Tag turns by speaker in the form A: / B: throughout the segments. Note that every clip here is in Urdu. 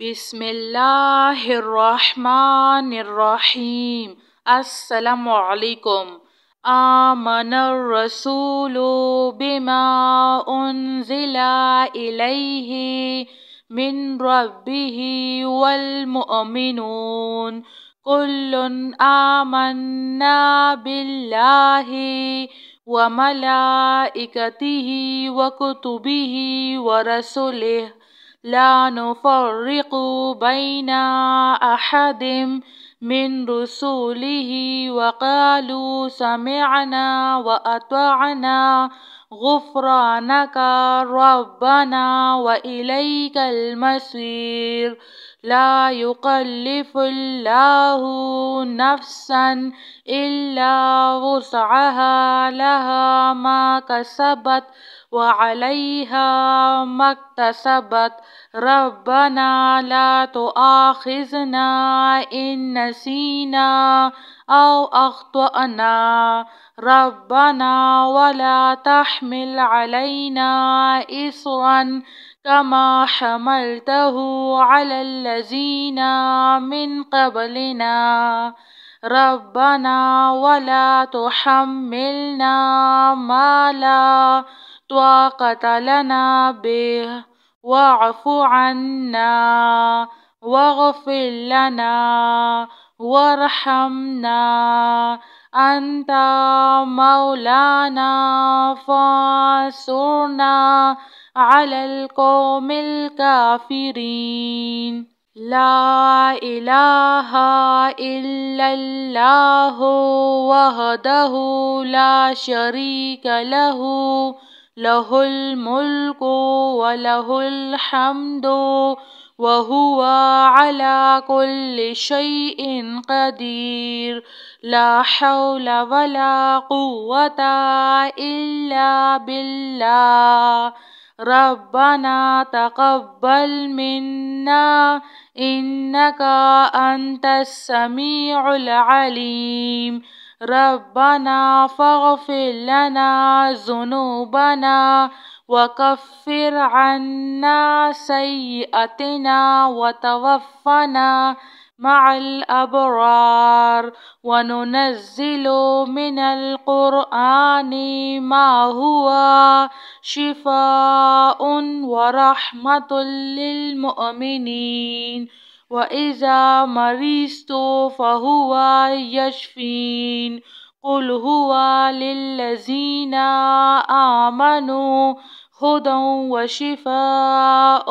A: بسم اللہ الرحمن الرحیم۔ السلام علیکم۔ آمن الرسول بما انزل الیہ من ربہ والمؤمنون کل آمنا باللہ وملائکتہ وکتبہ ورسلہ لا نفرق بین احد من رسوله وقالوا سمعنا وأطعنا غفرانك ربنا وإليك المصير لا يكلف الله نفسا إلا وسعها لها ما كسبت وعليها ما اكتسبت ربنا لا تؤاخذنا إن نسينا أو أخطأنا ربنا ولا تحمل علينا إصرا كما حملته على الذين من قبلنا ربنا ولا تحملنا ما لا طاقة لنا به واعف عنا واغفر لنا وارحمنا أنت مولانا فانصرنا على القوم الكافرين لا إله إلا الله وحده لا شريك له له الملك وله الحمد وهو على كل شيء قدير لا حول ولا قوة إلا بالله ربنا تقبل منا إنك أنت السميع العليم ربنا فاغفر لنا ذنوبنا وكفر عنا سيئاتنا وتوفنا مع الأبرار وننزل من القرآن ما هو شفاء ورحمة للمؤمنين وإذا مرضت فهو يشفين قل هو للذين آمنوا هدى وشفاء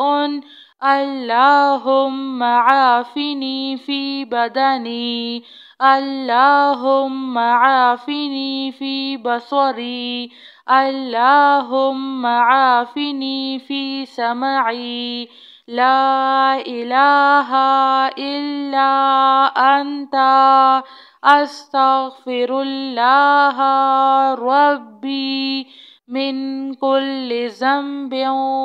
A: اللهم عافني في بدني اللهم عافني في بصري اللهم عافني في سمعي لا إله إلا أنت أستغفر الله ربي من كل ذنب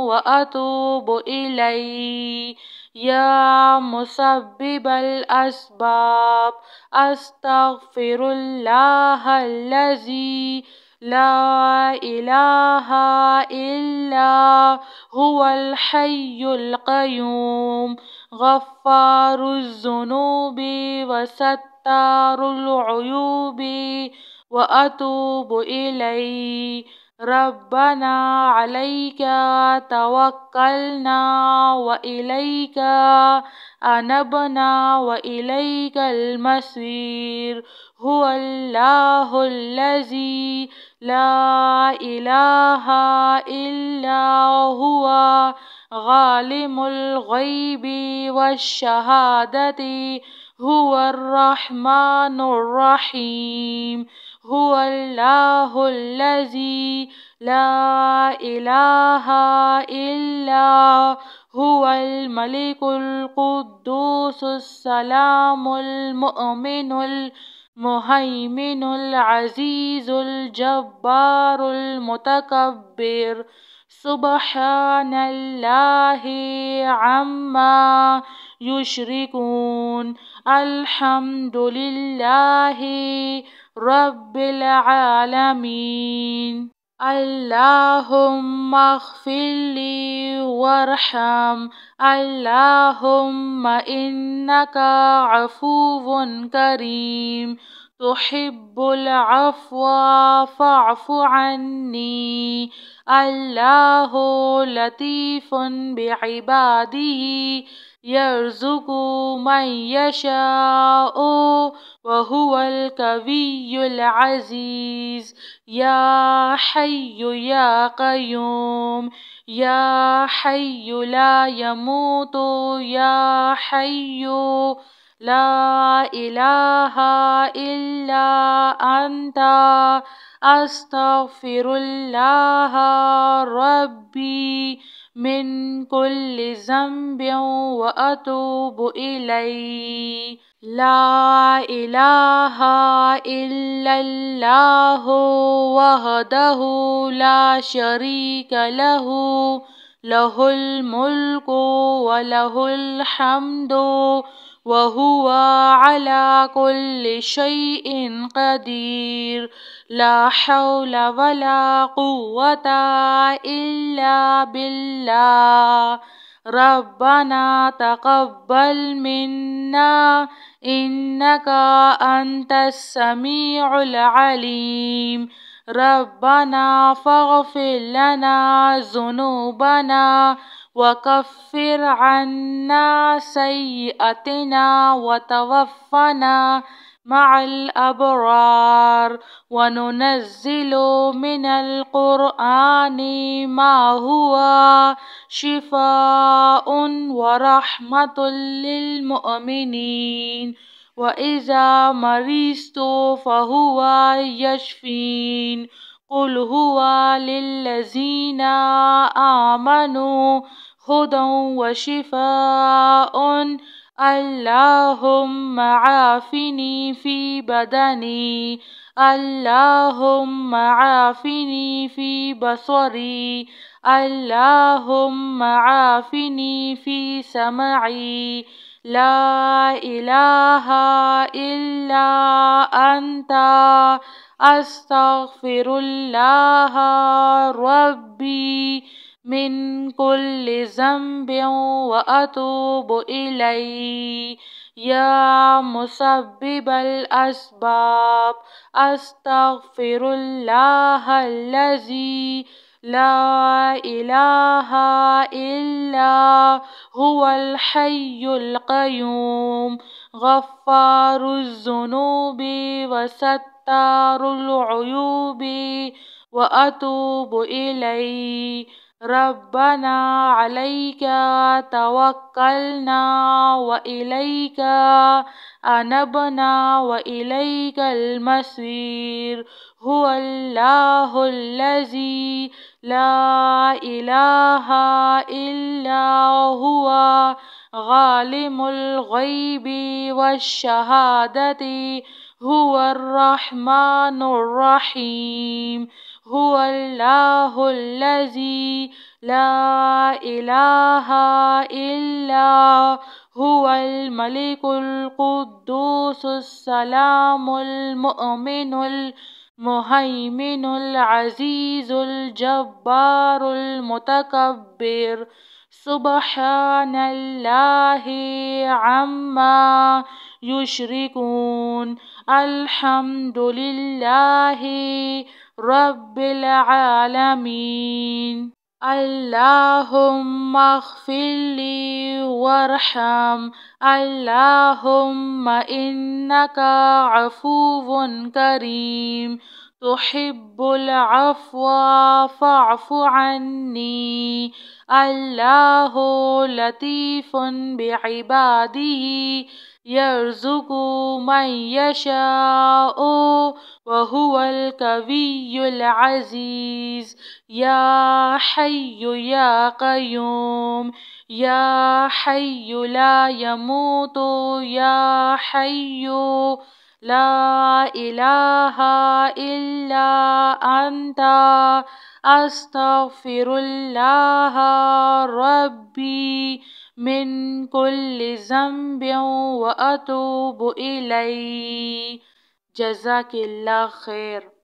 A: وأتوب إليه يا مسبب الأسباب أستغفر الله الذي لا إله إلا هو الحي القيوم غفار الذنوب وستار العيوب وأتوب إليه ربنا عليك توكلنا وإليك أنبنا وإليك المصير هو الله الذي لا إله إلا هو عالم الغيب والشهادة هو الرحمن الرحيم هو الله الذي لا إله إلا هو الملك القدوس السلام المؤمن المهيمن العزيز الجبار المتكبر سبحان الله عما يشركون الحمد لله رب العالمين۔ اللهم اغفر لي وارحم. اللهم إنك عفو كريم تحب العفو فاعف عني. الله لطيف بعباده يرزق من يشاء وهو القوي العزيز. يا حي يا قيوم، يا حي لا يموت، يا حي لا إله إلا أنت أستغفر الله ربي من كل ذنب وأتوب إليه. لا إله إلا الله وحده لا شريك له، له الملك وله الحمد وهو على كل شيء قدير. لا حول ولا قوة إلا بالله. ربنا تقبل منا إنك أنت السميع العليم. ربنا فاغفر لنا ذنوبنا وكفر عنا سيئاتنا وتوفنا مع الأبرار. وننزل من القرآن ما هو شفاء ورحمة للمؤمنين، وإذا مرضت فهو يشفين. قل هو للذين آمنوا هدى وشفاء. اللهم عافني في بدني، اللهم عافني في بصري، اللهم عافني في سمعي. لا إله إلا أنت أستغفر الله ربي من كل ذنب وأتوب إليه. يا مسبب الأسباب أستغفر الله الذي لا إله إلا هو الحي القيوم غفار الذنوب وستار العيوب وأتوب إليه. ربنا عليك توكلنا وإليك أنبنا وإليك المصير. هو الله الذي لا إله إلا هو عالم الغيب والشهادة، هو الرحمن الرحيم. هو الله الذي لا إله إلا هو الملك القدوس السلام المؤمن المهيمن العزيز الجبار المتكبر. سبحان الله عما يشركون. الحمد لله رب العالمين. اللهم اغفر لي وارحم. اللهم إنك عفو كريم تحب العفو فاعف عني. الله لطيف بعباده يرزق من يشاء وهو القوي العزيز. يا حي يا قيوم، يا حي لا يموت، يا حي لا إله إلا أنت أستغفر الله ربي من كل ذنب وأتوب إليه. جزاك الله خير.